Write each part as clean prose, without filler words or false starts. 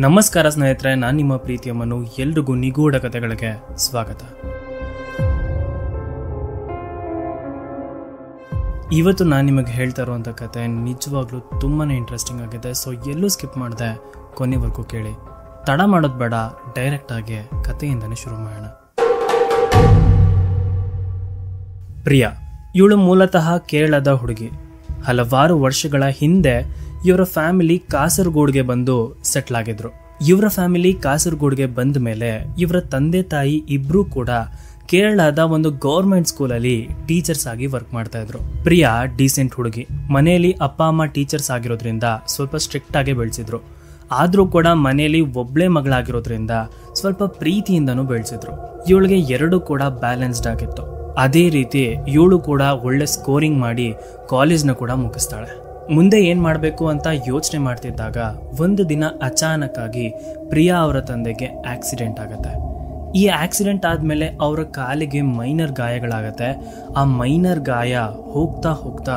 ನಮಸ್ಕಾರ ಸ್ನೇಹಿತರೆ, ನಾನು ನಿಮ್ಮ ಪ್ರೀತಿಯ ಮನು. ಎಲ್ರಿಗೂ ನಿಗೂಢ ಕಥೆಗಳಿಗೆ ಸ್ವಾಗತ. ಇವತ್ತು ನಾನು ನಿಮಗೆ ಹೇಳ್ತಾ ಇರುವಂಥ ಕತೆ ನಿಜವಾಗ್ಲೂ ತುಂಬಾ ಇಂಟ್ರೆಸ್ಟಿಂಗ್ ಆಗಿದೆ. ಸೊ ಎಲ್ಲೂ ಸ್ಕಿಪ್ ಮಾಡದೆ ಕೊನೆವರೆಗೂ ಕೇಳಿ. ತಡ ಮಾಡೋದು ಬೇಡ, ಡೈರೆಕ್ಟ್ ಆಗಿ ಕಥೆಯಿಂದನೇ ಶುರು ಮಾಡೋಣ. ಪ್ರಿಯಾ ಇವಳು ಮೂಲತಃ ಕೇರಳದ ಹುಡುಗಿ. ಹಲವಾರು ವರ್ಷಗಳ ಹಿಂದೆ ಇವರ ಫ್ಯಾಮಿಲಿ ಕಾಸರಗೋಡ್ಗೆ ಬಂದು ಸೆಟ್ಲ್ ಆಗಿದ್ರು. ಇವರ ಫ್ಯಾಮಿಲಿ ಕಾಸರಗೋಡ್ಗೆ ಬಂದ ಮೇಲೆ ಇವರ ತಂದೆ ತಾಯಿ ಇಬ್ರು ಕೂಡ ಕೇರಳದ ಒಂದು ಗೌರ್ಮೆಂಟ್ ಸ್ಕೂಲಲ್ಲಿ ಟೀಚರ್ಸ್ ಆಗಿ ವರ್ಕ್ ಮಾಡ್ತಾ ಇದ್ರು. ಪ್ರಿಯಾ ಡೀಸೆಂಟ್ ಹುಡುಗಿ. ಮನೆಯಲ್ಲಿ ಅಪ್ಪ ಅಮ್ಮ ಟೀಚರ್ಸ್ ಆಗಿರೋದ್ರಿಂದ ಸ್ವಲ್ಪ ಸ್ಟ್ರಿಕ್ಟ್ ಆಗಿ ಬೆಳೆಸಿದ್ರು. ಆದ್ರೂ ಕೂಡ ಮನೆಯಲ್ಲಿ ಒಬ್ಳೆ ಮಗಳಾಗಿರೋದ್ರಿಂದ ಸ್ವಲ್ಪ ಪ್ರೀತಿಯಿಂದನೂ ಬೆಳೆಸಿದ್ರು. ಇವಳಿಗೆ ಎರಡು ಕೂಡ ಬ್ಯಾಲೆನ್ಸ್ಡ್ ಆಗಿತ್ತು. ಅದೇ ರೀತಿ ಇವಳು ಕೂಡ ಒಳ್ಳೆ ಸ್ಕೋರಿಂಗ್ ಮಾಡಿ ಕಾಲೇಜ್ನ ಕೂಡ ಮುಗಿಸ್ತಾಳೆ. ಮುಂದೆ ಏನ್ ಮಾಡಬೇಕು ಅಂತ ಯೋಚನೆ ಮಾಡ್ತಿದ್ದಾಗ ಒಂದು ದಿನ ಅಚಾನಕ್ ಆಗಿ ಪ್ರಿಯಾ ಅವರ ತಂದೆಗೆ ಆಕ್ಸಿಡೆಂಟ್ ಆಗುತ್ತೆ. ಈ ಆಕ್ಸಿಡೆಂಟ್ ಆದ್ಮೇಲೆ ಅವರ ಕಾಲಿಗೆ ಮೈನರ್ ಗಾಯಗಳಾಗತ್ತೆ. ಆ ಮೈನರ್ ಗಾಯ ಹೋಗ್ತಾ ಹೋಗ್ತಾ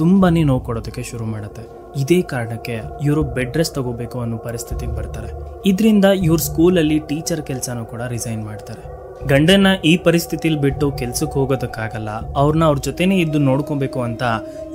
ತುಂಬಾನೇ ನೋವು ಕೊಡೋದಕ್ಕೆ ಶುರು ಮಾಡುತ್ತೆ. ಇದೇ ಕಾರಣಕ್ಕೆ ಇವರು ಬೆಡ್ ರೆಸ್ಟ್ ತಗೋಬೇಕು ಅನ್ನೋ ಪರಿಸ್ಥಿತಿಗೆ ಬರ್ತಾರೆ. ಇದರಿಂದ ಇವ್ರ ಸ್ಕೂಲಲ್ಲಿ ಟೀಚರ್ ಕೆಲಸನೂ ಕೂಡ ರಿಸೈನ್ ಮಾಡ್ತಾರೆ. ಗಂಡನ್ನ ಈ ಪರಿಸ್ಥಿತಿಲಿ ಬಿಟ್ಟು ಕೆಲ್ಸಕ್ಕೆ ಹೋಗೋದಕ್ಕಾಗಲ್ಲ, ಅವ್ರನ್ನ ಅವ್ರ ಜೊತೆನೇ ಇದ್ದು ನೋಡ್ಕೊಬೇಕು ಅಂತ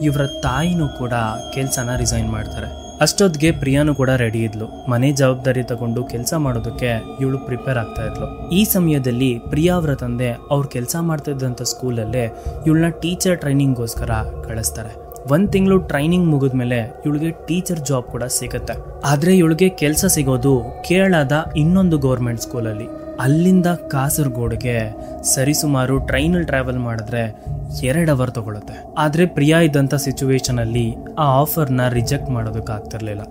ಇವರ ತಾಯಿನೂ ಕೂಡ ಕೆಲ್ಸನ ರಿಸೈನ್ ಮಾಡ್ತಾರೆ. ಅಷ್ಟೊತ್ತಿಗೆ ಪ್ರಿಯಾನು ಕೂಡ ರೆಡಿ ಇದ್ಲು. ಮನೆ ಜವಾಬ್ದಾರಿ ತಗೊಂಡು ಕೆಲಸ ಮಾಡೋದಕ್ಕೆ ಇವಳು ಪ್ರಿಪೇರ್ ಆಗ್ತಾ ಇದ್ಲು. ಈ ಸಮಯದಲ್ಲಿ ಪ್ರಿಯಾ ಅವರ ತಂದೆ ಅವ್ರು ಕೆಲಸ ಮಾಡ್ತಾ ಇದ್ದಂಥ ಸ್ಕೂಲಲ್ಲೇ ಇವಳನ್ನ ಟೀಚರ್ ಟ್ರೈನಿಂಗ್ಗೋಸ್ಕರ ಕಳಿಸ್ತಾರೆ. 1 ತಿಂಗಳು ಟ್ರೈನಿಂಗ್ ಮುಗಿದ್ಮೇಲೆ ಇವಳಿಗೆ ಟೀಚರ್ ಜಾಬ್ ಕೂಡ ಸಿಗುತ್ತೆ. ಆದ್ರೆ ಇವಳಿಗೆ ಕೆಲಸ ಸಿಗೋದು ಕೇರಳದ ಇನ್ನೊಂದು ಗೌರ್ಮೆಂಟ್ ಸ್ಕೂಲಲ್ಲಿ. ಅಲ್ಲಿಂದ ಕಾಸರಗೋಡ್ಗೆ ಸರಿಸುಮಾರು ಟ್ರೈನಲ್ಲಿ ಟ್ರಾವೆಲ್ ಮಾಡಿದ್ರೆ 2 ಅವರ್ ತಗೊಳುತ್ತೆ. ಆದ್ರೆ ಪ್ರಿಯಾ ಇದ್ದಂಥ ಸಿಚುವೇಶನ್ ಅಲ್ಲಿ ಆ ಆಫರ್ನ ರಿಜೆಕ್ಟ್ ಮಾಡೋದಕ್ಕಾಗ್ತಿರ್ಲಿಲ್ಲ.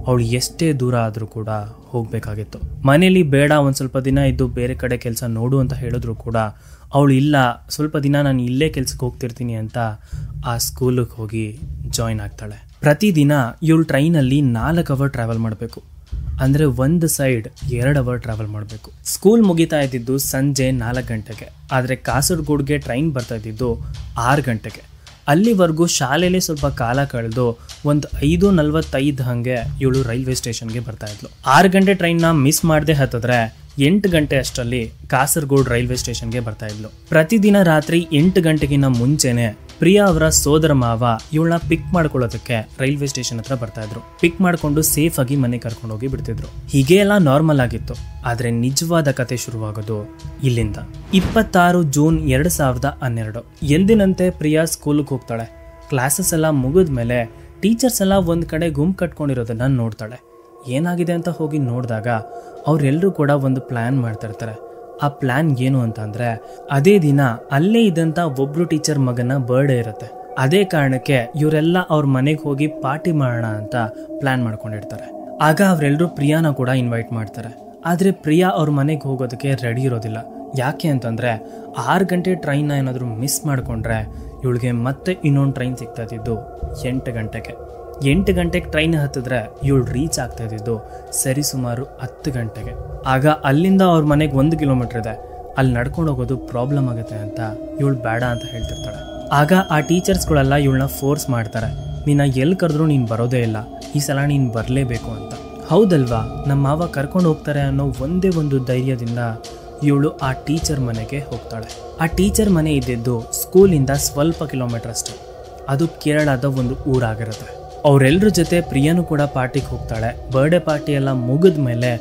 ಅವಳು ಎಷ್ಟೇ ದೂರ ಆದ್ರೂ ಕೂಡ ಹೋಗ್ಬೇಕಾಗಿತ್ತು. ಮನೇಲಿ ಬೇಡ, ಒಂದ್ ಸ್ವಲ್ಪ ದಿನ ಇದ್ದು ಬೇರೆ ಕಡೆ ಕೆಲಸ ನೋಡು ಅಂತ ಹೇಳಿದ್ರು ಕೂಡ ಅವಳು ಇಲ್ಲ, ಸ್ವಲ್ಪ ದಿನ ನಾನು ಇಲ್ಲೇ ಕೆಲ್ಸಕ್ಕೆ ಹೋಗ್ತಿರ್ತೀನಿ ಅಂತ ಆ ಸ್ಕೂಲಿಗೆ ಹೋಗಿ ಜಾಯಿನ್ ಆಗ್ತಾಳೆ. ಪ್ರತಿದಿನ ಇವಳು ಟ್ರೈನಲ್ಲಿ 4 ಅವರ್ ಟ್ರಾವೆಲ್ ಮಾಡಬೇಕು. ಅಂದರೆ ಒಂದು ಸೈಡ್ 2 ಅವರ್ ಟ್ರಾವೆಲ್ ಮಾಡಬೇಕು. ಸ್ಕೂಲ್ ಮುಗಿತಾ ಇದ್ದಿದ್ದು ಸಂಜೆ 4 ಗಂಟೆಗೆ. ಆದರೆ ಕಾಸರಗೋಡ್ಗೆ ಟ್ರೈನ್ ಬರ್ತಾ ಇದ್ದಿದ್ದು 6 ಗಂಟೆಗೆ. ಅಲ್ಲಿವರೆಗೂ ಶಾಲೆಯಲ್ಲಿ ಸ್ವಲ್ಪ ಕಾಲ ಕಳೆದು ಒಂದು 5:45 ಹಂಗೆ ಇವಳು ರೈಲ್ವೆ ಸ್ಟೇಷನ್ಗೆ ಬರ್ತಾ ಇದ್ಲು. 6 ಗಂಟೆ ಟ್ರೈನ್ನ ಮಿಸ್ ಮಾಡದೆ ಹತ್ತಿದ್ರೆ 8 ಗಂಟೆ ಅಷ್ಟರಲ್ಲಿ ಕಾಸರಗೋಡ್ ರೈಲ್ವೆ ಸ್ಟೇಷನ್ಗೆ ಬರ್ತಾ ಇದ್ಲು. ಪ್ರತಿದಿನ ರಾತ್ರಿ 8 ಗಂಟೆಗಿನ್ನ ಮುಂಚೆನೆ ಪ್ರಿಯಾ ಅವರ ಸೋದರ ಮಾವ ಇವಳನ್ನ ಪಿಕ್ ಮಾಡ್ಕೊಳ್ಳೋದಕ್ಕೆ ರೈಲ್ವೆ ಸ್ಟೇಷನ್ ಹತ್ರ ಬರ್ತಾ ಇದ್ರು. ಪಿಕ್ ಮಾಡ್ಕೊಂಡು ಸೇಫ್ ಆಗಿ ಮನೆ ಕರ್ಕೊಂಡು ಹೋಗಿ ಬಿಡ್ತಿದ್ರು. ಹೀಗೆ ಎಲ್ಲ ನಾರ್ಮಲ್ ಆಗಿತ್ತು. ಆದ್ರೆ ನಿಜವಾದ ಕತೆ ಶುರುವಾಗೋದು ಇಲ್ಲಿಂದ. 26 ಜೂನ್ 2012 ಎಂದಿನಂತೆ ಪ್ರಿಯಾ ಸ್ಕೂಲ್ಗೆ ಹೋಗ್ತಾಳೆ. ಕ್ಲಾಸಸ್ ಎಲ್ಲ ಮುಗಿದ್ಮೇಲೆ ಟೀಚರ್ಸ್ ಎಲ್ಲ ಒಂದ್ ಕಡೆ ಗುಂಪು ಕಟ್ಕೊಂಡಿರೋದನ್ನ ನೋಡ್ತಾಳೆ. ಏನಾಗಿದೆ ಅಂತ ಹೋಗಿ ನೋಡಿದಾಗ ಅವರೆಲ್ಲರೂ ಕೂಡ ಒಂದು ಪ್ಲಾನ್ ಮಾಡ್ತಾ ಇರ್ತಾರೆ. ಆ ಪ್ಲಾನ್ ಏನು ಅಂತ ಅಂದ್ರೆ, ಅದೇ ದಿನ ಅಲ್ಲೇ ಇದ್ದಂತ ಒಬ್ರು ಟೀಚರ್ ಮಗನ ಬರ್ಡೇ ಇರುತ್ತೆ. ಅದೇ ಕಾರಣಕ್ಕೆ ಇವರೆಲ್ಲ ಅವ್ರ ಮನೆಗೆ ಹೋಗಿ ಪಾರ್ಟಿ ಮಾಡೋಣ ಅಂತ ಪ್ಲಾನ್ ಮಾಡ್ಕೊಂಡಿರ್ತಾರೆ. ಆಗ ಅವರೆಲ್ಲರೂ ಪ್ರಿಯಾನ ಕೂಡ ಇನ್ವೈಟ್ ಮಾಡ್ತಾರೆ. ಆದ್ರೆ ಪ್ರಿಯಾ ಅವ್ರ ಮನೆಗೆ ಹೋಗೋದಕ್ಕೆ ರೆಡಿ ಇರೋದಿಲ್ಲ. ಯಾಕೆ ಅಂತಂದ್ರೆ 6 ಗಂಟೆ ಟ್ರೈನ್ನ ಏನಾದ್ರು ಮಿಸ್ ಮಾಡ್ಕೊಂಡ್ರೆ ಇವಳಿಗೆ ಮತ್ತೆ ಇನ್ನೊಂದು ಟ್ರೈನ್ ಸಿಗ್ತಾ ಇದ್ದಿದ್ದು 8 ಗಂಟೆಗೆ. 8 ಗಂಟೆಗೆ ಟ್ರೈನ್ ಹತ್ತಿದ್ರೆ ಇವಳು ರೀಚ್ ಆಗ್ತಾ ಇದ್ದಿದ್ದು ಸರಿಸುಮಾರು 10 ಗಂಟೆಗೆ. ಆಗ ಅಲ್ಲಿಂದ ಅವ್ರ ಮನೆಗೆ 1 ಕಿಲೋಮೀಟರ್ ಇದೆ. ಅಲ್ಲಿ ನಡ್ಕೊಂಡು ಹೋಗೋದು ಪ್ರಾಬ್ಲಮ್ ಆಗುತ್ತೆ ಅಂತ ಇವಳು ಬೇಡ ಅಂತ ಹೇಳ್ತಿರ್ತಾಳೆ. ಆಗ ಆ ಟೀಚರ್ಸ್ಗಳೆಲ್ಲ ಇವಳನ್ನ ಫೋರ್ಸ್ ಮಾಡ್ತಾರೆ. ನಿನ್ನ ಎಲ್ಲಿ ಕರೆದ್ರು ನೀನು ಬರೋದೇ ಇಲ್ಲ, ಈ ಸಲ ನೀನು ಬರಲೇಬೇಕು ಅಂತ. ಹೌದಲ್ವಾ, ನಮ್ಮ ಮಾವ ಕರ್ಕೊಂಡು ಹೋಗ್ತಾರೆ ಅನ್ನೋ ಒಂದೇ ಒಂದು ಧೈರ್ಯದಿಂದ ಇವಳು ಆ ಟೀಚರ್ ಮನೆಗೆ ಹೋಗ್ತಾಳೆ. ಆ ಟೀಚರ್ ಮನೆ ಇದ್ದಿದ್ದು ಸ್ಕೂಲಿಂದ ಸ್ವಲ್ಪ ಕಿಲೋಮೀಟರ್ ಅಷ್ಟೇ. ಅದು ಕೇರಳದ ಒಂದು ಊರಾಗಿರುತ್ತೆ. ಅವರೆಲ್ಲರ ಜೊತೆ ಪ್ರಿಯಾನು ಕೂಡ ಪಾರ್ಟಿಗೆ ಹೋಗ್ತಾಳೆ. ಬರ್ಡೇ ಪಾರ್ಟಿ ಎಲ್ಲ ಮುಗಿದ ಮೇಲೆ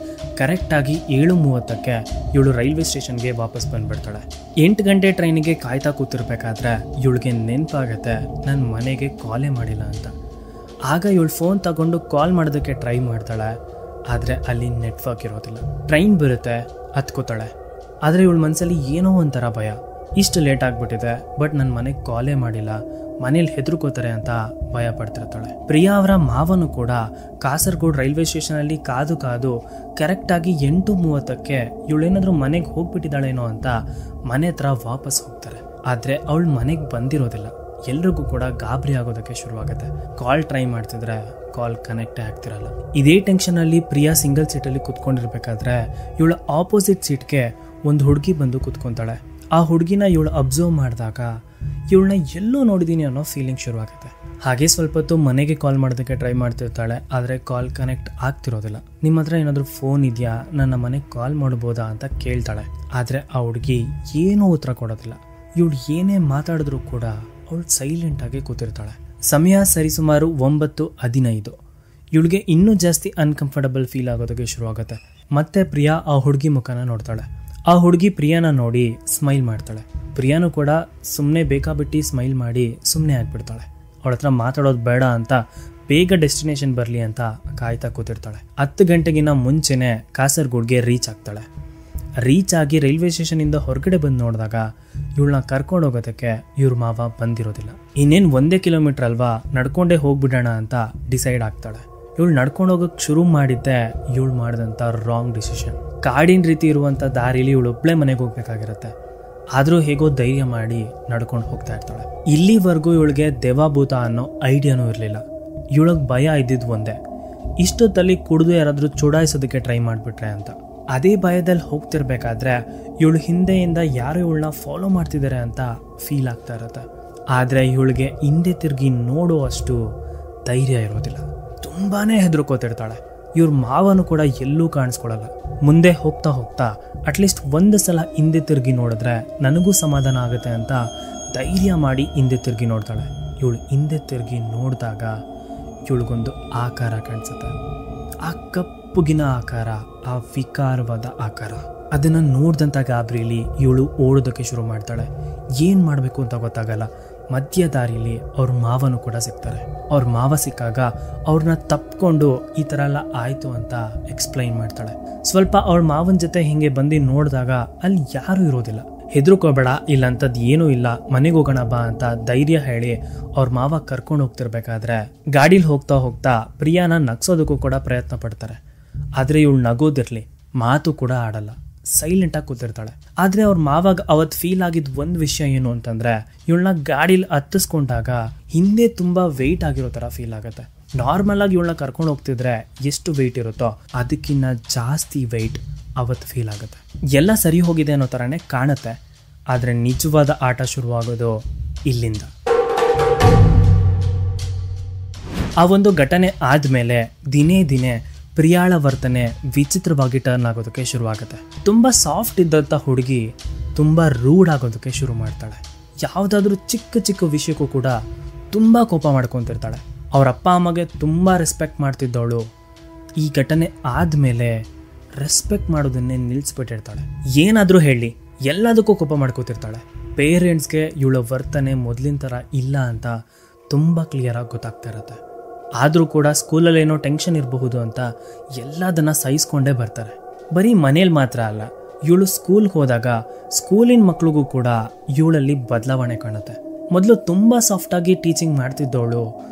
ಕರೆಕ್ಟಾಗಿ 7:30ಕ್ಕೆ ಇವಳು ರೈಲ್ವೆ ಸ್ಟೇಷನ್ಗೆ ವಾಪಸ್ ಬಂದ್ಬಿಡ್ತಾಳೆ. 8 ಗಂಟೆ ಟ್ರೈನಿಗೆ ಕಾಯ್ತಾ ಕೂತಿರ್ಬೇಕಾದ್ರೆ ಇವಳಿಗೆ ನೆನಪಾಗತ್ತೆ ನನ್ನ ಮನೆಗೆ ಕಾಲೇ ಮಾಡಿಲ್ಲ ಅಂತ. ಆಗ ಇವಳು ಫೋನ್ ತಗೊಂಡು ಕಾಲ್ ಮಾಡೋದಕ್ಕೆ ಟ್ರೈ ಮಾಡ್ತಾಳೆ. ಆದರೆ ಅಲ್ಲಿ ನೆಟ್ವರ್ಕ್ ಇರೋದಿಲ್ಲ. ಟ್ರೈನ್ ಬರುತ್ತೆ, ಹತ್ಕೋತಾಳೆ. ಆದರೆ ಇವಳ ಮನಸ್ಸಲ್ಲಿ ಏನೋ ಒಂಥರ ಭಯ. ಇಷ್ಟು ಲೇಟ್ ಆಗಿಬಿಟ್ಟಿದೆ, ಬಟ್ ನನ್ನ ಮನೆಗೆ ಕಾಲೇ ಮಾಡಿಲ್ಲ, ಮನೇಲಿ ಹೆದರ್ಕೋತಾರೆ ಅಂತ ಭಯ ಪಡ್ತಿರ್ತಾಳೆ. ಪ್ರಿಯಾ ಅವರ ಮಾವನು ಕೂಡ ಕಾಸರಗೋಡ್ ರೈಲ್ವೆ ಸ್ಟೇಷನ್ ಅಲ್ಲಿ ಕಾದು ಕಾದು ಕರೆಕ್ಟಾಗಿ 8:30ಕ್ಕೆ ಇವಳೇನಾದ್ರೂ ಮನೆಗೆ ಹೋಗ್ಬಿಟ್ಟಿದ್ದಾಳೇನೋ ಅಂತ ಮನೆ ಹತ್ರ ವಾಪಸ್ ಹೋಗ್ತಾರೆ. ಆದ್ರೆ ಅವಳು ಮನೆಗೆ ಬಂದಿರೋದಿಲ್ಲ. ಎಲ್ರಿಗೂ ಕೂಡ ಗಾಬರಿ ಆಗೋದಕ್ಕೆ ಶುರುವಾಗುತ್ತೆ. ಕಾಲ್ ಟ್ರೈ ಮಾಡ್ತಿದ್ರೆ ಕಾಲ್ ಕನೆಕ್ಟೇ ಆಗ್ತಿರಲ್ಲ. ಇದೇ ಟೆನ್ಷನ್ ಅಲ್ಲಿ ಪ್ರಿಯಾ ಸಿಂಗಲ್ ಸೀಟಲ್ಲಿ ಕುತ್ಕೊಂಡಿರ್ಬೇಕಾದ್ರೆ ಇವಳ ಆಪೋಸಿಟ್ ಸೀಟ್ಗೆ ಒಂದು ಹುಡುಗಿ ಬಂದು ಕುತ್ಕೊಂತಾಳೆ. ಆ ಹುಡುಗಿನ ಇವಳು ಅಬ್ಸರ್ವ್ ಮಾಡಿದಾಗ ಇವಳನ್ನ ಎಲ್ಲೋ ನೋಡಿದೀನಿ ಅನ್ನೋ ಫೀಲಿಂಗ್ ಶುರುವಾಗುತ್ತೆ. ಹಾಗೆ ಸ್ವಲ್ಪ ಹೊತ್ತು ಮನೆಗೆ ಕಾಲ್ ಮಾಡೋದಕ್ಕೆ ಟ್ರೈ ಮಾಡ್ತಿರ್ತಾಳೆ, ಆದರೆ ಕಾಲ್ ಕನೆಕ್ಟ್ ಆಗ್ತಿರೋದಿಲ್ಲ. ನಿಮ್ಮ ಹತ್ರ ಏನಾದರೂ ಫೋನ್ ಇದೆಯಾ, ನನ್ನ ಮನೆಗೆ ಕಾಲ್ ಮಾಡ್ಬೋದಾ ಅಂತ ಕೇಳ್ತಾಳೆ. ಆದರೆ ಆ ಹುಡುಗಿ ಏನೂ ಉತ್ತರ ಕೊಡೋದಿಲ್ಲ. ಇವಳು ಏನೇ ಮಾತಾಡಿದ್ರು ಕೂಡ ಅವಳು ಸೈಲೆಂಟ್ ಆಗಿ ಕೂತಿರ್ತಾಳೆ. ಸಮಯ ಸರಿಸುಮಾರು 9:15. ಇವಳಿಗೆ ಇನ್ನೂ ಜಾಸ್ತಿ ಅನ್ಕಂಫರ್ಟಬಲ್ ಫೀಲ್ ಆಗೋದಕ್ಕೆ ಶುರುವಾಗುತ್ತೆ. ಮತ್ತೆ ಪ್ರಿಯಾ ಆ ಹುಡುಗಿ ಮುಖನ ನೋಡ್ತಾಳೆ. ಆ ಹುಡುಗಿ ಪ್ರಿಯಾನ ನೋಡಿ ಸ್ಮೈಲ್ ಮಾಡ್ತಾಳೆ. ಪ್ರಿಯಾನು ಕೂಡ ಸುಮ್ಮನೆ ಬೇಕಾಬಿಟ್ಟು ಸ್ಮೈಲ್ ಮಾಡಿ ಸುಮ್ಮನೆ ಆಗ್ಬಿಡ್ತಾಳೆ. ಅವಳ ಹತ್ರ ಮಾತಾಡೋದು ಬೇಡ ಅಂತ ಬೇಗ ಡೆಸ್ಟಿನೇಷನ್ ಬರಲಿ ಅಂತ ಕಾಯ್ತಾ ಕೂತಿರ್ತಾಳೆ. 10 ಗಂಟೆಗಿನ್ನ ಮುಂಚೆನೆ ಕಾಸರಗೋಡ್ಗೆ ರೀಚ್ ಆಗ್ತಾಳೆ. ರೀಚ್ ಆಗಿ ರೈಲ್ವೆ ಸ್ಟೇಷನಿಂದ ಹೊರಗಡೆ ಬಂದು ನೋಡಿದಾಗ ಇವಳನ್ನ ಕರ್ಕೊಂಡು ಹೋಗೋದಕ್ಕೆ ಇವ್ರ ಮಾವ ಬಂದಿರೋದಿಲ್ಲ. ಇನ್ನೇನು 1 ಕಿಲೋಮೀಟರ್ ಅಲ್ವಾ, ನಡ್ಕೊಂಡೇ ಹೋಗ್ಬಿಡೋಣ ಅಂತ ಡಿಸೈಡ್ ಆಗ್ತಾಳೆ. ಇವಳು ನಡ್ಕೊಂಡು ಹೋಗೋಕೆ ಶುರು ಮಾಡಿದ್ದೆ ಇವಳು ಮಾಡಿದಂಥ ರಾಂಗ್ ಡಿಸಿಷನ್. ಕಾಡಿನ ರೀತಿ ಇರುವಂಥ ದಾರಿಲಿ ಇವಳು ಒಬ್ಬಳೇ ಮನೆಗೆ ಹೋಗ್ಬೇಕಾಗಿರುತ್ತೆ. ಆದರೂ ಹೇಗೋ ಧೈರ್ಯ ಮಾಡಿ ನಡ್ಕೊಂಡು ಹೋಗ್ತಾ ಇರ್ತಾಳೆ. ಇಲ್ಲಿವರೆಗೂ ಇವಳಿಗೆ ದೆವ್ವಭೂತ ಅನ್ನೋ ಐಡಿಯಾನೂ ಇರಲಿಲ್ಲ. ಇವಳಿಗೆ ಭಯ ಇದ್ದಿದ್ದು ಒಂದೇ, ಇಷ್ಟೊತ್ತಲ್ಲಿ ಕುಡಿದು ಯಾರಾದರೂ ಚುಡಾಯಿಸೋದಕ್ಕೆ ಟ್ರೈ ಮಾಡಿಬಿಟ್ರೆ ಅಂತ. ಅದೇ ಭಯದಲ್ಲಿ ಹೋಗ್ತಿರ್ಬೇಕಾದ್ರೆ ಇವಳು ಹಿಂದೆಯಿಂದ ಯಾರು ಇವಳನ್ನ ಫಾಲೋ ಮಾಡ್ತಿದ್ದಾರೆ ಅಂತ ಫೀಲ್ ಆಗ್ತಾ ಇರುತ್ತೆ. ಆದರೆ ಇವಳಿಗೆ ಹಿಂದೆ ತಿರುಗಿ ನೋಡೋ ಅಷ್ಟು ಧೈರ್ಯ ಇರೋದಿಲ್ಲ. ತುಂಬಾ ಹೆದರ್ಕೋತಿರ್ತಾಳೆ. ಇವ್ರ ಮಾವನು ಕೂಡ ಎಲ್ಲೂ ಕಾಣಿಸ್ಕೊಳ್ಳಲ್ಲ. ಮುಂದೆ ಹೋಗ್ತಾ ಹೋಗ್ತಾ ಅಟ್ಲೀಸ್ಟ್ ಒಂದು ಸಲ ಹಿಂದೆ ತಿರುಗಿ ನೋಡಿದ್ರೆ ನನಗೂ ಸಮಾಧಾನ ಆಗುತ್ತೆ ಅಂತ ಧೈರ್ಯ ಮಾಡಿ ಹಿಂದೆ ತಿರುಗಿ ನೋಡ್ತಾಳೆ. ಇವಳು ಹಿಂದೆ ತಿರುಗಿ ನೋಡಿದಾಗ ಇವಳಿಗೊಂದು ಆಕಾರ ಕಾಣಿಸುತ್ತೆ. ಆ ಕಪ್ಪುಗಿನ ಆಕಾರ, ಆ ವಿಕಾರವಾದ ಆಕಾರ. ಅದನ್ನು ನೋಡಿದಂಥ ಗಾಬರಿಲಿ ಇವಳು ಓಡೋದಕ್ಕೆ ಶುರು ಮಾಡ್ತಾಳೆ. ಏನು ಮಾಡಬೇಕು ಅಂತ ಗೊತ್ತಾಗಲ್ಲ. ಮಧ್ಯ ದಾರಿಲಿ ಅವ್ರ ಮಾವನು ಕೂಡ ಸಿಗ್ತಾರೆ. ಅವ್ರ ಮಾವ ಸಿಕ್ಕಾಗ ಅವ್ರನ್ನ ತಪ್ಪಿಕೊಂಡು ಈ ಥರ ಎಲ್ಲ ಆಯಿತು ಅಂತ ಎಕ್ಸ್ಪ್ಲೈನ್ ಮಾಡ್ತಾಳೆ. ಸ್ವಲ್ಪ ಅವ್ರ ಮಾವನ ಜೊತೆ ಹಿಂಗೆ ಬಂದು ನೋಡಿದಾಗ ಅಲ್ಲಿ ಯಾರೂ ಇರೋದಿಲ್ಲ. ಹೆದರ್ಕೋಬೇಡ, ಇಲ್ಲಂಥದ್ದು ಏನೂ ಇಲ್ಲ, ಮನೆಗೆ ಹೋಗೋಣ ಬಾ ಅಂತ ಧೈರ್ಯ ಹೇಳಿ ಅವ್ರ ಮಾವ ಕರ್ಕೊಂಡು ಹೋಗ್ತಿರ್ಬೇಕಾದ್ರೆ ಗಾಡೀಲಿ ಹೋಗ್ತಾ ಹೋಗ್ತಾ ಪ್ರಿಯಾನ ನಗ್ಸೋದಕ್ಕೂ ಕೂಡ ಪ್ರಯತ್ನ ಪಡ್ತಾರೆ. ಆದರೆ ಇವಳು ನಗೋದಿರಲಿ, ಮಾತು ಕೂಡ ಆಡಲ್ಲ, ಸೈಲೆಂಟಾಗಿ ಕೂತಿರ್ತಾಳೆ. ಆದರೆ ಅವ್ರ ಮಾವಾಗ ಅವತ್ತು ಫೀಲ್ ಆಗಿದ್ದು ಒಂದು ವಿಷಯ ಏನು ಅಂತಂದರೆ, ಇವಳನ್ನ ಗಾಡೀಲಿ ಹತ್ತಿಸ್ಕೊಂಡಾಗ ಹಿಂದೆ ತುಂಬ ವೆಯ್ಟ್ ಆಗಿರೋ ಥರ ಫೀಲ್ ಆಗುತ್ತೆ. ನಾರ್ಮಲ್ ಆಗಿ ಇವಳನ್ನ ಕರ್ಕೊಂಡು ಹೋಗ್ತಿದ್ರೆ ಎಷ್ಟು ವೆಯ್ಟ್ ಇರುತ್ತೋ ಅದಕ್ಕಿಂತ ಜಾಸ್ತಿ ವೆಯ್ಟ್ ಅವತ್ತು ಫೀಲ್ ಆಗುತ್ತೆ. ಎಲ್ಲ ಸರಿ ಹೋಗಿದೆ ಅನ್ನೋ ಥರನೇ ಕಾಣುತ್ತೆ. ಆದರೆ ನಿಜವಾದ ಆಟ ಶುರುವಾಗೋದು ಇಲ್ಲಿಂದ. ಆ ಒಂದು ಘಟನೆ ಆದಮೇಲೆ ದಿನೇ ದಿನೇ ಪ್ರಿಯಾಳ ವರ್ತನೆ ವಿಚಿತ್ರವಾಗಿ ಟರ್ನ್ ಆಗೋದಕ್ಕೆ ಶುರುವಾಗುತ್ತೆ. ತುಂಬ ಸಾಫ್ಟ್ ಇದ್ದಂಥ ಹುಡುಗಿ ತುಂಬ ರೂಡ್ ಆಗೋದಕ್ಕೆ ಶುರು ಮಾಡ್ತಾಳೆ. ಯಾವುದಾದ್ರೂ ಚಿಕ್ಕ ಚಿಕ್ಕ ವಿಷಯಕ್ಕೂ ಕೂಡ ತುಂಬ ಕೋಪ ಮಾಡ್ಕೊತಿರ್ತಾಳೆ. ಅವ್ರ ಅಪ್ಪ ಅಮ್ಮಗೆ ತುಂಬ ರೆಸ್ಪೆಕ್ಟ್ ಮಾಡ್ತಿದ್ದವಳು ಈ ಘಟನೆ ಆದಮೇಲೆ ರೆಸ್ಪೆಕ್ಟ್ ಮಾಡೋದನ್ನೇ ನಿಲ್ಲಿಸ್ಬಿಟ್ಟಿರ್ತಾಳೆ. ಏನಾದರೂ ಹೇಳಿ ಎಲ್ಲದಕ್ಕೂ ಕೋಪ ಮಾಡ್ಕೋತಿರ್ತಾಳೆ. ಪೇರೆಂಟ್ಸ್ಗೆ ಇವಳ ವರ್ತನೆ ಮೊದಲಿನ ಥರ ಇಲ್ಲ ಅಂತ ತುಂಬ ಕ್ಲಿಯರಾಗಿ ಗೊತ್ತಾಗ್ತಾ ಇರುತ್ತೆ. ಆದರೂ ಕೂಡ ಸ್ಕೂಲಲ್ಲಿ ಏನೋ ಟೆನ್ಷನ್ ಇರಬಹುದು ಅಂತ ಎಲ್ಲದನ್ನು ಸಹಿಸ್ಕೊಂಡೇ ಬರ್ತಾರೆ. ಬರೀ ಮನೇಲಿ ಮಾತ್ರ ಅಲ್ಲ, ಇವಳು ಸ್ಕೂಲ್ಗೆ ಹೋದಾಗ ಸ್ಕೂಲಿನ ಮಕ್ಳಿಗೂ ಕೂಡ ಇವಳಲ್ಲಿ ಬದಲಾವಣೆ ಕಾಣುತ್ತೆ. ಮೊದಲು ತುಂಬ ಸಾಫ್ಟಾಗಿ ಟೀಚಿಂಗ್ ಮಾಡ್ತಿದ್ದವಳು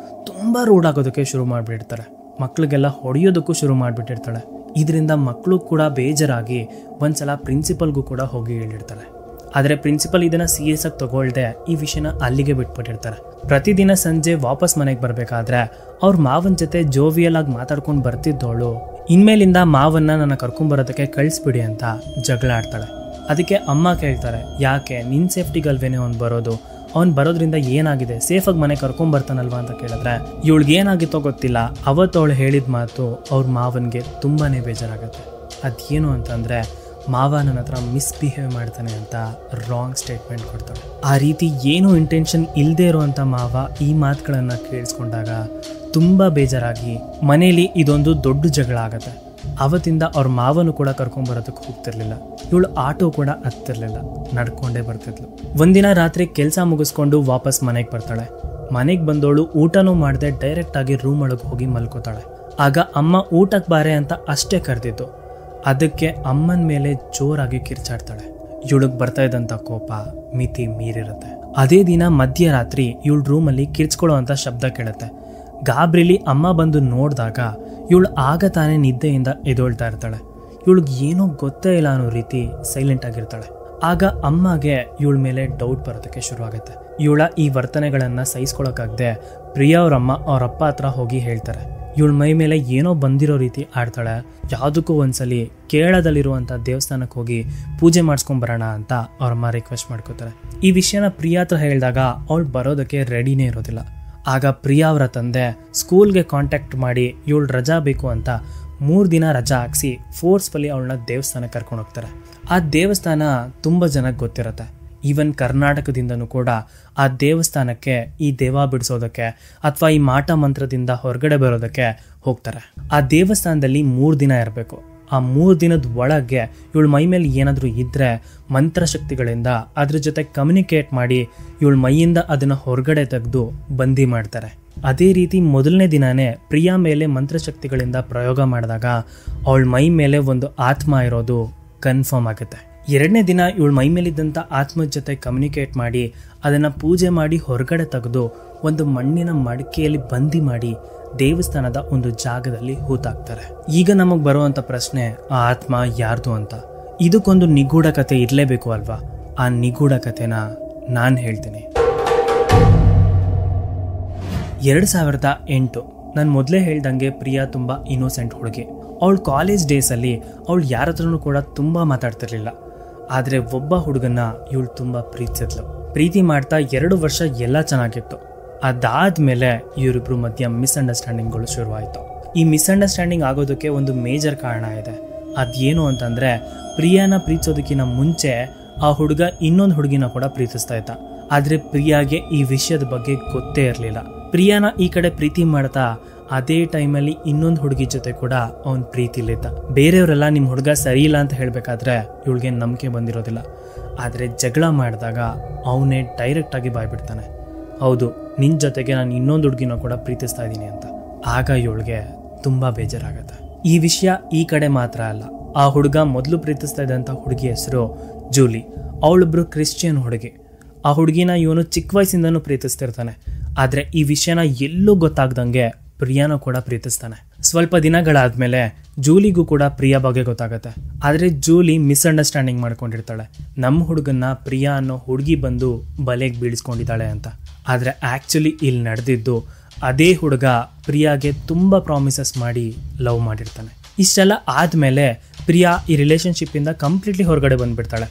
ತುಂಬ ರೂಡ್ ಆಗೋದಕ್ಕೆ ಶುರು ಮಾಡಿಬಿಟ್ಟಿರ್ತಾರೆ. ಮಕ್ಳಿಗೆಲ್ಲ ಹೊಡೆಯೋದಕ್ಕೂ ಶುರು ಮಾಡಿಬಿಟ್ಟಿರ್ತಾಳೆ. ಇದರಿಂದ ಮಕ್ಕಳು ಕೂಡ ಬೇಜಾರಾಗಿ ಒಂದ್ಸಲ ಪ್ರಿನ್ಸಿಪಲ್ಗೂ ಕೂಡ ಹೋಗಿ ಹೇಳಿರ್ತಾರೆ. ಆದರೆ ಪ್ರಿನ್ಸಿಪಲ್ ಇದನ್ನು ಸೀರಿಯಸ್ ಆಗಿ ತಗೊಳ್ದೆ ಈ ವಿಷಯನ ಅಲ್ಲಿಗೆ ಬಿಟ್ಬಿಟ್ಟಿರ್ತಾರೆ. ಪ್ರತಿದಿನ ಸಂಜೆ ವಾಪಸ್ ಮನೆಗೆ ಬರಬೇಕಾದ್ರೆ ಅವ್ರ ಮಾವನ ಜೊತೆ ಜೋವಿಯಲ್ ಆಗಿ ಮಾತಾಡ್ಕೊಂಡು ಬರ್ತಿದ್ದವಳು ಇನ್ಮೇಲಿಂದ ಮಾವನ್ನ ನನ್ನ ಕರ್ಕೊಂಬರೋದಕ್ಕೆ ಕಳಿಸ್ಬಿಡಿ ಅಂತ ಜಗಳ ಆಡ್ತಾಳೆ. ಅದಕ್ಕೆ ಅಮ್ಮ ಕೇಳ್ತಾರೆ, ಯಾಕೆ ನಿನ್ನ ಸೇಫ್ಟಿಗಲ್ವೇನೆ ಅವ್ನು ಬರೋದು, ಅವ್ನು ಬರೋದ್ರಿಂದ ಏನಾಗಿದೆ, ಸೇಫಾಗಿ ಮನೆ ಕರ್ಕೊಂಬರ್ತಾನಲ್ವಾ ಅಂತ ಕೇಳಿದ್ರೆ ಇವಳಿಗೆ ಏನಾಗಿತ್ತೋ ಗೊತ್ತಿಲ್ಲ. ಅವತ್ತು ಅವಳು ಹೇಳಿದ ಮಾತು ಅವ್ರ ಮಾವನಿಗೆ ತುಂಬಾ ಬೇಜಾರಾಗುತ್ತೆ. ಅದೇನು ಅಂತಂದರೆ ಮಾವ ನನ್ನ ಹತ್ರ ಮಿಸ್ಬಿಹೇವ್ ಮಾಡ್ತಾನೆ ಅಂತ ರಾಂಗ್ ಸ್ಟೇಟ್ಮೆಂಟ್ ಕೊಡ್ತಾಳೆ. ಆ ರೀತಿ ಏನೂ ಇಂಟೆನ್ಷನ್ ಇಲ್ಲದೆ ಇರುವಂಥ ಮಾವ ಈ ಮಾತುಗಳನ್ನು ಕೇಳಿಸ್ಕೊಂಡಾಗ ತುಂಬ ಬೇಜಾರಾಗಿ ಮನೇಲಿ ಇದೊಂದು ದೊಡ್ಡ ಜಗಳ ಆಗುತ್ತೆ. ಅವತ್ತಿಂದ ಅವ್ರ ಮಾವನು ಕೂಡ ಕರ್ಕೊಂಬರೋದಕ್ಕೆ ಹೋಗ್ತಿರ್ಲಿಲ್ಲ. ಇವಳು ಆಟೋ ಕೂಡ ಹತ್ತಿರಲಿಲ್ಲ, ನಡ್ಕೊಂಡೇ ಬರ್ತಿದ್ಲು. ಒಂದಿನ ರಾತ್ರಿ ಕೆಲಸ ಮುಗಿಸ್ಕೊಂಡು ವಾಪಸ್ ಮನೆಗೆ ಬರ್ತಾಳೆ. ಮನೆಗೆ ಬಂದವಳು ಊಟನೂ ಮಾಡದೆ ಡೈರೆಕ್ಟಾಗಿ ರೂಮ್ ಒಳಗೆ ಹೋಗಿ ಮಲ್ಕೋತಾಳೆ. ಆಗ ಅಮ್ಮ ಊಟಕ್ಕೆ ಬಾರೆ ಅಂತ ಅಷ್ಟೇ ಕರೆದಿದ್ದು. ಅದಕ್ಕೆ ಅಮ್ಮನ ಮೇಲೆ ಜೋರಾಗಿ ಕಿರ್ಚಾಡ್ತಾಳೆ. ಇವಳಿಗೆ ಬರ್ತಾ ಇದ್ದಂಥ ಕೋಪ ಮಿತಿ ಮೀರಿರುತ್ತೆ. ಅದೇ ದಿನ ಮಧ್ಯರಾತ್ರಿ ಇವಳು ರೂಮಲ್ಲಿ ಕಿರ್ಚ್ಕೊಳ್ಳೋ ಅಂಥ ಶಬ್ದ ಕೇಳುತ್ತೆ. ಗಾಬರಿಲಿ ಅಮ್ಮ ಬಂದು ನೋಡಿದಾಗ ಇವಳು ಆಗ ತಾನೇ ನಿದ್ದೆಯಿಂದ ಎದೊಳ್ತಾ ಇರ್ತಾಳೆ. ಇವಳಿಗೆ ಏನೋ ಗೊತ್ತೇ ಇಲ್ಲ ಅನ್ನೋ ರೀತಿ ಸೈಲೆಂಟ್ ಆಗಿರ್ತಾಳೆ. ಆಗ ಅಮ್ಮಗೆ ಇವಳ ಮೇಲೆ ಡೌಟ್ ಬರೋದಕ್ಕೆ ಶುರುವಾಗುತ್ತೆ. ಇವಳ ಈ ವರ್ತನೆಗಳನ್ನು ಸಹಿಸ್ಕೊಳಕ್ಕಾಗದೆ ಪ್ರಿಯಾ ಅವರಮ್ಮ ಅವರಪ್ಪ ಹತ್ರ ಹೋಗಿ ಹೇಳ್ತಾರೆ, ಇವಳ ಮೈ ಮೇಲೆ ಏನೋ ಬಂದಿರೋ ರೀತಿ ಆಡ್ತಾಳೆ. ಯಾವುದಕ್ಕೂ ಒಂದ್ಸಲಿ ಕೇರಳದಲ್ಲಿರುವಂಥ ದೇವಸ್ಥಾನಕ್ಕೆ ಹೋಗಿ ಪೂಜೆ ಮಾಡಿಸ್ಕೊಂಬರೋಣ ಅಂತ ಅವ್ರಮ್ಮ ರಿಕ್ವೆಸ್ಟ್ ಮಾಡ್ಕೋತಾರೆ. ಈ ವಿಷಯನ ಪ್ರಿಯಾ ಹತ್ರ ಹೇಳಿದಾಗ ಅವಳು ಬರೋದಕ್ಕೆ ರೆಡಿನೇ ಇರೋದಿಲ್ಲ. ಆಗ ಪ್ರಿಯಾ ಅವರ ತಂದೆ ಸ್ಕೂಲ್ಗೆ ಕಾಂಟ್ಯಾಕ್ಟ್ ಮಾಡಿ ಇವಳು ರಜಾ ಬೇಕು ಅಂತ 3 ದಿನ ರಜಾ ಹಾಕ್ಸಿ ಫೋರ್ಸ್ಫುಲಿ ಅವಳನ್ನ ದೇವಸ್ಥಾನಕ್ಕೆ ಕರ್ಕೊಂಡು ಹೋಗ್ತಾರೆ. ಆ ದೇವಸ್ಥಾನ ತುಂಬ ಜನಕ್ಕೆ ಗೊತ್ತಿರುತ್ತೆ. ಈವನ್ ಕರ್ನಾಟಕದಿಂದನೂ ಕೂಡ ಆ ದೇವಸ್ಥಾನಕ್ಕೆ ಈ ದೇವ ಬಿಡಿಸೋದಕ್ಕೆ ಅಥವಾ ಈ ಮಾಟ ಮಂತ್ರದಿಂದ ಹೊರಗಡೆ ಬರೋದಕ್ಕೆ ಹೋಗ್ತಾರೆ. ಆ ದೇವಸ್ಥಾನದಲ್ಲಿ 3 ದಿನ ಇರಬೇಕು. ಆ 3 ದಿನದ ಒಳಗೆ ಇವಳ ಮೈ ಮೇಲೆ ಏನಾದರೂ ಇದ್ದರೆ ಮಂತ್ರಶಕ್ತಿಗಳಿಂದ ಅದ್ರ ಜೊತೆ ಕಮ್ಯುನಿಕೇಟ್ ಮಾಡಿ ಇವಳ ಮೈಯಿಂದ ಅದನ್ನು ಹೊರಗಡೆ ತೆಗೆದು ಬಂದಿ ಮಾಡ್ತಾರೆ. ಅದೇ ರೀತಿ ಮೊದಲನೇ ದಿನಾನೇ ಪ್ರಿಯಾ ಮೇಲೆ ಮಂತ್ರಶಕ್ತಿಗಳಿಂದ ಪ್ರಯೋಗ ಮಾಡಿದಾಗ ಅವಳ ಮೈ ಮೇಲೆ ಒಂದು ಆತ್ಮ ಇರೋದು ಕನ್ಫರ್ಮ್ ಆಗುತ್ತೆ. 2ನೇ ದಿನ ಇವಳ ಮೈ ಮೇಲಿದ್ದಂಥ ಆತ್ಮದ ಜೊತೆ ಕಮ್ಯುನಿಕೇಟ್ ಮಾಡಿ ಅದನ್ನು ಪೂಜೆ ಮಾಡಿ ಹೊರಗಡೆ ತೆಗೆದು ಒಂದು ಮಣ್ಣಿನ ಮಡಿಕೆಯಲ್ಲಿ ಬಂದಿ ಮಾಡಿ ದೇವಸ್ಥಾನದ ಒಂದು ಜಾಗದಲ್ಲಿ ಹೂತಾಕ್ತಾರೆ. ಈಗ ನಮಗೆ ಬರುವಂಥ ಪ್ರಶ್ನೆ, ಆ ಆತ್ಮ ಯಾರ್ದು ಅಂತ. ಇದಕ್ಕೊಂದು ನಿಗೂಢ ಕಥೆ ಇರಲೇಬೇಕು ಅಲ್ವಾ? ಆ ನಿಗೂಢ ಕಥೆನ ನಾನು ಹೇಳ್ತೀನಿ. 2008 ನಾನು ಮೊದಲೇ ಹೇಳ್ದಂಗೆ ಪ್ರಿಯಾ ತುಂಬ ಇನ್ನೋಸೆಂಟ್ ಹುಡುಗಿ. ಅವಳು ಕಾಲೇಜ್ ಡೇಸಲ್ಲಿ ಅವಳು ಯಾರ ಹತ್ರನೂ ಕೂಡ ತುಂಬ ಮಾತಾಡ್ತಿರ್ಲಿಲ್ಲ. ಆದರೆ ಒಬ್ಬ ಹುಡುಗನ್ನ ಇವಳು ತುಂಬ ಪ್ರೀತಿಸಿದ್ಲು. ಪ್ರೀತಿ ಮಾಡ್ತಾ 2 ವರ್ಷ ಎಲ್ಲ ಚೆನ್ನಾಗಿತ್ತು. ಅದಾದ್ಮೇಲೆ ಇವರಿಬ್ರು ಮಧ್ಯ ಮಿಸ್ಅಂಡರ್ಸ್ಟ್ಯಾಂಡಿಂಗ್ಗಳು ಶುರುವಾಯಿತು. ಈ ಮಿಸ್ಅಂಡರ್ಸ್ಟ್ಯಾಂಡಿಂಗ್ ಆಗೋದಕ್ಕೆ ಒಂದು ಮೇಜರ್ ಕಾರಣ ಇದೆ. ಅದೇನು ಅಂತಂದ್ರೆ, ಪ್ರಿಯಾನ ಪ್ರೀತಿಸೋದಕ್ಕಿಂತ ಮುಂಚೆ ಆ ಹುಡುಗ ಇನ್ನೊಂದು ಹುಡುಗಿನ ಕೂಡ ಪ್ರೀತಿಸ್ತಾ ಇದ್ದ. ಆದ್ರೆ ಪ್ರಿಯಾಗೆ ಈ ವಿಷಯದ ಬಗ್ಗೆ ಗೊತ್ತೇ ಇರಲಿಲ್ಲ. ಪ್ರಿಯಾನ ಈ ಕಡೆ ಪ್ರೀತಿ ಮಾಡ್ತಾ ಅದೇ ಟೈಮಲ್ಲಿ ಇನ್ನೊಂದು ಹುಡುಗಿ ಜೊತೆ ಕೂಡ ಅವನ್ ಪ್ರೀತಿಲಿದ್ದ. ಬೇರೆಯವರೆಲ್ಲ ನಿಮ್ಮ ಹುಡುಗ ಸರಿ ಇಲ್ಲ ಅಂತ ಹೇಳ್ಬೇಕಾದ್ರೆ ಇವಳಿಗೆ ನಂಬಿಕೆ ಬಂದಿರೋದಿಲ್ಲ. ಆದ್ರೆ ಜಗಳ ಮಾಡಿದಾಗ ಅವನೇ ಡೈರೆಕ್ಟ್ ಆಗಿ ಬಾಯ್ಬಿಡ್ತಾನೆ, ಹೌದು ನಿನ್ ಜೊತೆಗೆ ನಾನು ಇನ್ನೊಂದು ಹುಡುಗಿನ ಕೂಡ ಪ್ರೀತಿಸ್ತಾ ಇದ್ದೀನಿ ಅಂತ. ಆಗ ಇವಳಿಗೆ ತುಂಬಾ ಬೇಜಾರಾಗತ್ತೆ. ಈ ವಿಷಯ ಈ ಕಡೆ ಮಾತ್ರ ಅಲ್ಲ. ಆ ಹುಡುಗ ಮೊದಲು ಪ್ರೀತಿಸ್ತಾ ಇದ್ದಂಥ ಹುಡುಗಿ ಹೆಸರು ಜೂಲಿ. ಅವಳೊಬ್ರು ಕ್ರಿಶ್ಚಿಯನ್ ಹುಡುಗಿ. ಆ ಹುಡುಗಿನ ಇವನು ಚಿಕ್ಕ ವಯಸ್ಸಿಂದನೂ ಪ್ರೀತಿಸ್ತಿರ್ತಾನೆ. ಆದ್ರೆ ಈ ವಿಷಯನ ಎಲ್ಲೂ ಗೊತ್ತಾಗ್ದಂಗೆ ಪ್ರಿಯಾನ ಕೂಡ ಪ್ರೀತಿಸ್ತಾನೆ. ಸ್ವಲ್ಪ ದಿನಗಳಾದ್ಮೇಲೆ ಜೂಲಿಗೂ ಕೂಡ ಪ್ರಿಯಾ ಬಗ್ಗೆ ಗೊತ್ತಾಗತ್ತೆ. ಆದ್ರೆ ಜೂಲಿ ಮಿಸ್ಅಂಡರ್ಸ್ಟ್ಯಾಂಡಿಂಗ್ ಮಾಡ್ಕೊಂಡಿರ್ತಾಳೆ, ನಮ್ಮ ಹುಡುಗನ್ನ ಪ್ರಿಯಾ ಅನ್ನೋ ಹುಡುಗಿ ಬಂದು ಬಲೆಗೆ ಬೀಳಿಸ್ಕೊಂಡಿದ್ದಾಳೆ ಅಂತ. ಆದ್ರೆ ಆಕ್ಚುಲಿ ಇಲ್ಲಿ ನಡೆದಿದ್ದು, ಅದೇ ಹುಡುಗ ಪ್ರಿಯಾಗೆ ತುಂಬಾ ಪ್ರಾಮಿಸಸ್ ಮಾಡಿ ಲವ್ ಮಾಡಿರ್ತಾನೆ. ಇಷ್ಟೆಲ್ಲ ಆದ್ಮೇಲೆ ಪ್ರಿಯಾ ಈ ರಿಲೇಶನ್ಶಿಪ್ ಇಂದ ಕಂಪ್ಲೀಟ್ಲಿ ಹೊರಗಡೆ ಬಂದ್ಬಿಡ್ತಾಳೆ.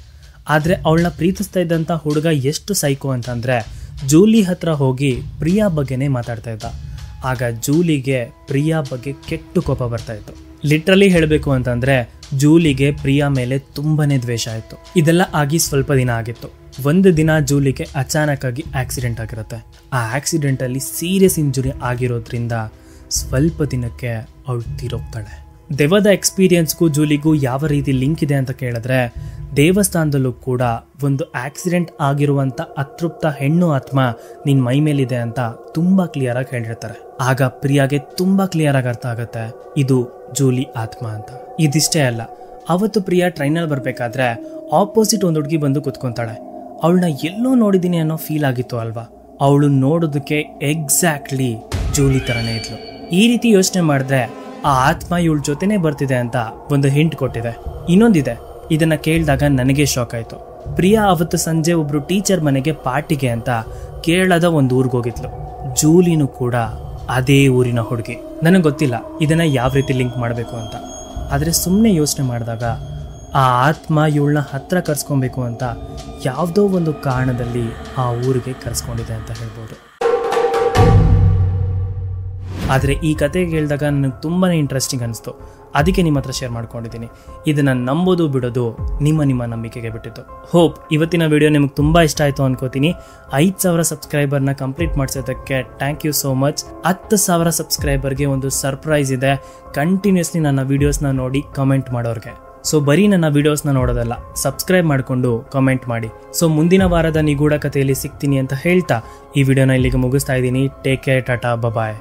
ಆದ್ರೆ ಅವಳನ್ನ ಪ್ರೀತಿಸ್ತಾ ಇದ್ದಂತ ಹುಡುಗ ಎಷ್ಟು ಸೈಕೋ ಅಂತಂದ್ರೆ, ಜೂಲಿ ಹತ್ರ ಹೋಗಿ ಪ್ರಿಯಾ ಬಗ್ಗೆನೇ ಮಾತಾಡ್ತಾ ಇದ್ದ. ಆಗ ಜೂಲಿಗೆ ಪ್ರಿಯಾ ಬಗ್ಗೆ ಕೆಟ್ಟು ಕೋಪ ಬರ್ತಾ ಇತ್ತು. ಲಿಟ್ರಲಿ ಹೇಳಬೇಕು ಅಂತಂದ್ರೆ ಜೂಲಿಗೆ ಪ್ರಿಯಾ ಮೇಲೆ ತುಂಬಾನೇ ದ್ವೇಷ ಆಯಿತು. ಇದೆಲ್ಲ ಆಗಿ ಸ್ವಲ್ಪ ದಿನ ಆಗಿತ್ತು. ಒಂದು ದಿನ ಜೂಲಿಗೆ ಅಚಾನಕ್ ಆಗಿ ಆಕ್ಸಿಡೆಂಟ್ ಆಗಿರುತ್ತೆ. ಆ ಆಕ್ಸಿಡೆಂಟ್ ಅಲ್ಲಿ ಸೀರಿಯಸ್ ಇಂಜುರಿ ಆಗಿರೋದ್ರಿಂದ ಸ್ವಲ್ಪ ದಿನಕ್ಕೆ ಅವಳು ತೀರೋಗ್ತಾಳೆ. ದೆವ್ವದ ಎಕ್ಸ್ಪೀರಿಯನ್ಸ್ಗೂ ಜೂಲಿಗೂ ಯಾವ ರೀತಿ ಲಿಂಕ್ ಇದೆ ಅಂತ ಕೇಳಿದ್ರೆ, ದೇವಸ್ಥಾನದಲ್ಲೂ ಕೂಡ ಒಂದು ಆಕ್ಸಿಡೆಂಟ್ ಆಗಿರುವಂತ ಅತೃಪ್ತ ಹೆಣ್ಣು ಆತ್ಮ ನಿನ್ ಮೈ ಮೇಲಿದೆ ಅಂತ ತುಂಬಾ ಕ್ಲಿಯರ್ ಆಗಿ ಹೇಳಿರ್ತಾರೆ. ಆಗ ಪ್ರಿಯಾಗೆ ತುಂಬಾ ಕ್ಲಿಯರ್ ಆಗಿ ಅರ್ಥ ಆಗತ್ತೆ, ಇದು ಜೂಲಿ ಆತ್ಮ ಅಂತ. ಇದಿಷ್ಟೇ ಅಲ್ಲ, ಅವತ್ತು ಪ್ರಿಯಾ ಟ್ರೈನಲ್ಲಿ ಬರ್ಬೇಕಾದ್ರೆ ಆಪೋಸಿಟ್ ಒಂದು ಹುಡುಗಿ ಬಂದು ಕುತ್ಕೊಂತಾಳೆ. ಅವಳನ್ನ ಎಲ್ಲೋ ನೋಡಿದೀನಿ ಅನ್ನೋ ಫೀಲ್ ಆಗಿತ್ತು ಅಲ್ವಾ? ಅವಳು ನೋಡೋದಕ್ಕೆ ಎಕ್ಸಾಕ್ಟ್ಲಿ ಜೂಲಿ ತರನೇ ಇದ್ಲು. ಈ ರೀತಿ ಯೋಚನೆ ಮಾಡಿದ್ರೆ ಆ ಆತ್ಮ ಇವಳ ಜೊತೆನೆ ಬರ್ತಿದೆ ಅಂತ ಒಂದು ಹಿಂಟ್ ಕೊಟ್ಟಿದೆ. ಇನ್ನೊಂದಿದೆ, ಇದನ್ನ ಕೇಳಿದಾಗ ನನಗೆ ಶಾಕ್ ಆಯ್ತು. ಪ್ರಿಯಾ ಅವತ್ತು ಸಂಜೆ ಒಬ್ರು ಟೀಚರ್ ಮನೆಗೆ ಪಾರ್ಟಿಗೆ ಅಂತ ಕೇರಳದ ಒಂದು ಊರಿಗೆ ಹೋಗಿದ್ಲು. ಜೂಲಿನೂ ಕೂಡ ಅದೇ ಊರಿನ ಹುಡುಗಿ. ನನಗೆ ಗೊತ್ತಿಲ್ಲ ಇದನ್ನ ಯಾವ ರೀತಿ ಲಿಂಕ್ ಮಾಡಬೇಕು ಅಂತ. ಆದ್ರೆ ಸುಮ್ಮನೆ ಯೋಚನೆ ಮಾಡಿದಾಗ ಆ ಆತ್ಮ ಇವಳನ್ನ ಹತ್ರ ಕರ್ಸ್ಕೊಬೇಕು ಅಂತ ಯಾವುದೋ ಒಂದು ಕಾರಣದಲ್ಲಿ ಆ ಊರಿಗೆ ಕರ್ಸ್ಕೊಂಡಿದೆ ಅಂತ ಹೇಳ್ಬೋದು. ಆದರೆ ಈ ಕತೆ ಕೇಳಿದಾಗ ನನಗೆ ತುಂಬಾ ಇಂಟ್ರೆಸ್ಟಿಂಗ್ ಅನಿಸ್ತು. ಅದಕ್ಕೆ ನಿಮ್ಮ ಹತ್ರ ಶೇರ್ ಮಾಡ್ಕೊಂಡಿದ್ದೀನಿ. ಇದನ್ನು ನಂಬೋದು ಬಿಡೋದು ನಿಮ್ಮ ನಂಬಿಕೆಗೆ ಬಿಟ್ಟಿತ್ತು. ಹೋಪ್ ಇವತ್ತಿನ ವಿಡಿಯೋ ನಿಮಗೆ ತುಂಬ ಇಷ್ಟ ಆಯಿತು ಅನ್ಕೋತೀನಿ. 5,000 ಸಬ್ಸ್ಕ್ರೈಬರ್ನ ಕಂಪ್ಲೀಟ್ ಮಾಡಿಸೋದಕ್ಕೆ ಥ್ಯಾಂಕ್ ಯು ಸೋ ಮಚ್. 10,000 ಸಬ್ಸ್ಕ್ರೈಬರ್ಗೆ ಒಂದು ಸರ್ಪ್ರೈಸ್ ಇದೆ. ಕಂಟಿನ್ಯೂಸ್ಲಿ ನನ್ನ ವಿಡಿಯೋಸ್ನ ನೋಡಿ ಕಮೆಂಟ್ ಮಾಡೋರಿಗೆ. ಸೊ ಬರೀ ನನ್ನ ವಿಡಿಯೋಸ್ನ ನೋಡೋದಲ್ಲ, ಸಬ್ಸ್ಕ್ರೈಬ್ ಮಾಡಿಕೊಂಡು ಕಮೆಂಟ್ ಮಾಡಿ. ಸೊ ಮುಂದಿನ ವಾರದ ನಿಗೂಢ ಕಥೆಯಲ್ಲಿ ಸಿಗ್ತೀನಿ ಅಂತ ಹೇಳ್ತಾ ಈ ವಿಡಿಯೋನ ಇಲ್ಲಿಗೆ ಮುಗಿಸ್ತಾ ಇದ್ದೀನಿ. ಟೇಕ್ ಕೇರ್, ಟಾಟಾ, ಬಾಯ್.